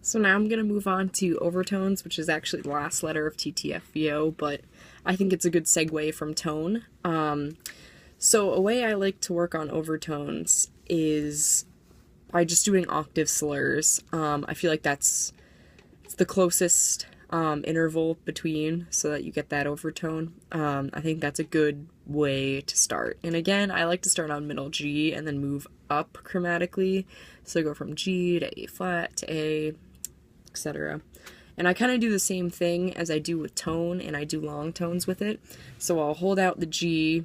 So now I'm going to move on to overtones, which is actually the last letter of TTFVO, but I think it's a good segue from tone. So a way I like to work on overtones is by just doing octave slurs. I feel like it's the closest interval between so that you get that overtone. I think that's a good way to start. And again, I like to start on middle G and then move up chromatically. So go from G to A flat to A, etc. And I kind of do the same thing as I do with tone, and I do long tones with it. So I'll hold out the G,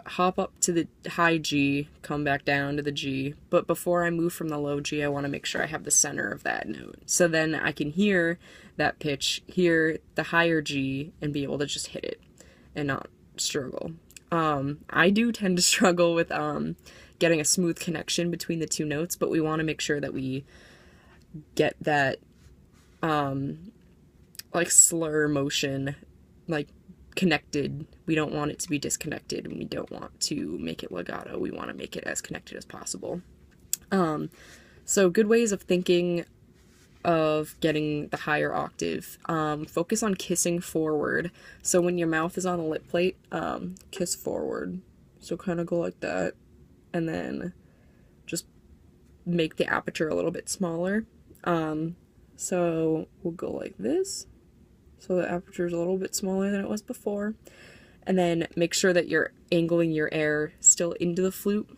hop up to the high G, come back down to the G, but before I move from the low G, I want to make sure I have the center of that note. So then I can hear that pitch, hear the higher G, and be able to just hit it and not struggle. I do tend to struggle with getting a smooth connection between the two notes, but we want to make sure that we get that like slur motion like connected. We don't want it to be disconnected, and we don't want to make it legato. We want to make it as connected as possible. So good ways of thinking of getting the higher octave. Focus on kissing forward. So when your mouth is on the lip plate, kiss forward. So kind of go like that, and then just make the aperture a little bit smaller. So we'll go like this. So the aperture is a little bit smaller than it was before. And then make sure that you're angling your air still into the flute.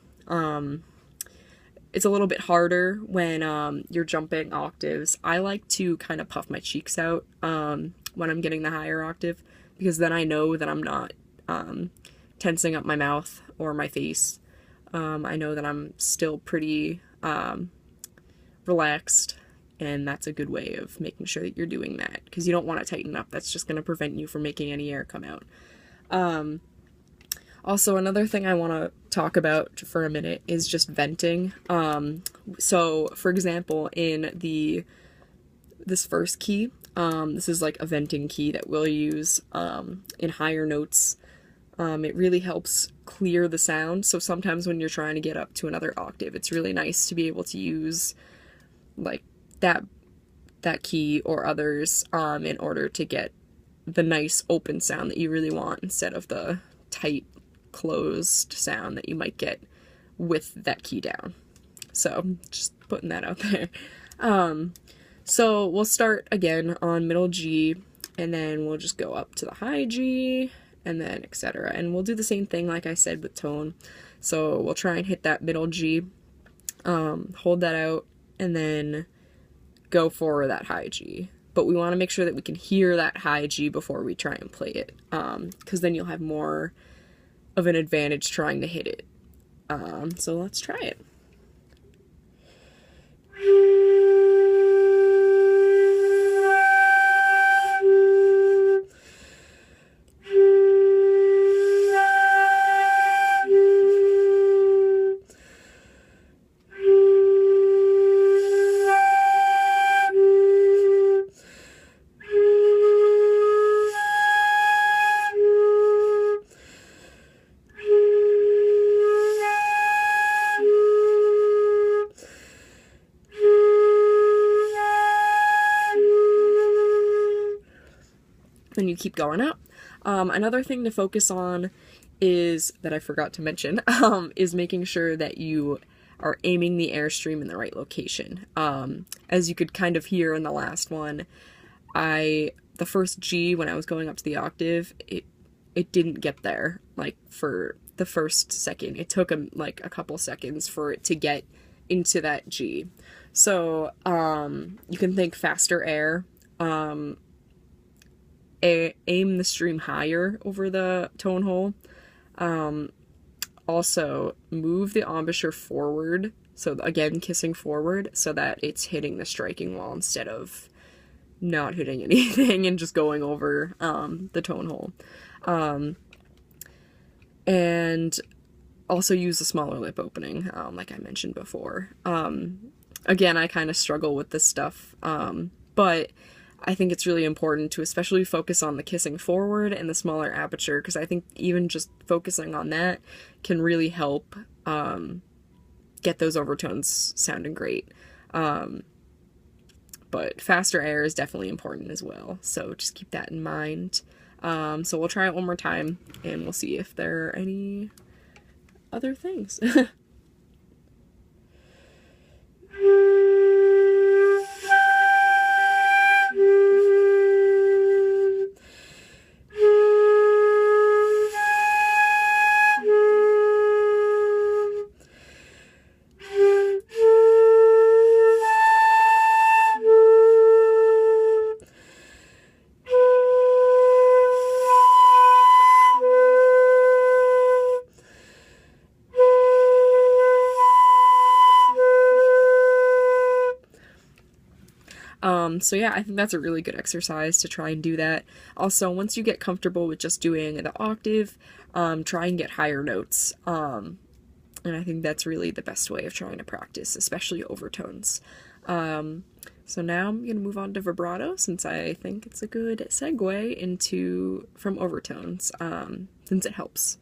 It's a little bit harder when you're jumping octaves. I like to kind of puff my cheeks out when I'm getting the higher octave, because then I know that I'm not tensing up my mouth or my face. I know that I'm still pretty relaxed, and that's a good way of making sure that you're doing that, because you don't want to tighten up. That's just going to prevent you from making any air come out. Also, another thing I want to talk about for a minute is just venting. So, for example, in this first key, this is like a venting key that we'll use in higher notes. It really helps clear the sound. So sometimes when you're trying to get up to another octave, it's really nice to be able to use like that key or others in order to get the nice open sound that you really want, instead of the tight closed sound that you might get with that key down. So just putting that out there. So we'll start again on middle G, and then we'll just go up to the high G, and then etc. And we'll do the same thing like I said with tone. So we'll try and hit that middle G, hold that out, and then go for that high G. But we want to make sure that we can hear that high G before we try and play it, because then you'll have more of an advantage trying to hit it. So let's try it. Then you keep going up. Another thing to focus on is, that I forgot to mention, is making sure that you are aiming the airstream in the right location. As you could kind of hear in the last one, the first G, when I was going up to the octave, it didn't get there, like, for the first second. It took like a couple seconds for it to get into that G. So, you can think faster air, aim the stream higher over the tone hole. Also, move the embouchure forward, so again, kissing forward, so that it's hitting the striking wall instead of not hitting anything and just going over the tone hole. And also use a smaller lip opening, like I mentioned before. Again, I kind of struggle with this stuff, but I think it's really important to especially focus on the kissing forward and the smaller aperture, because I think even just focusing on that can really help get those overtones sounding great. but faster air is definitely important as well. So just keep that in mind. So we'll try it one more time and we'll see if there are any other things. So yeah, I think that's a really good exercise to try and do that. Also, once you get comfortable with just doing the octave, try and get higher notes. And I think that's really the best way of trying to practice, especially overtones. So now I'm going to move on to vibrato, since I think it's a good segue from overtones, since it helps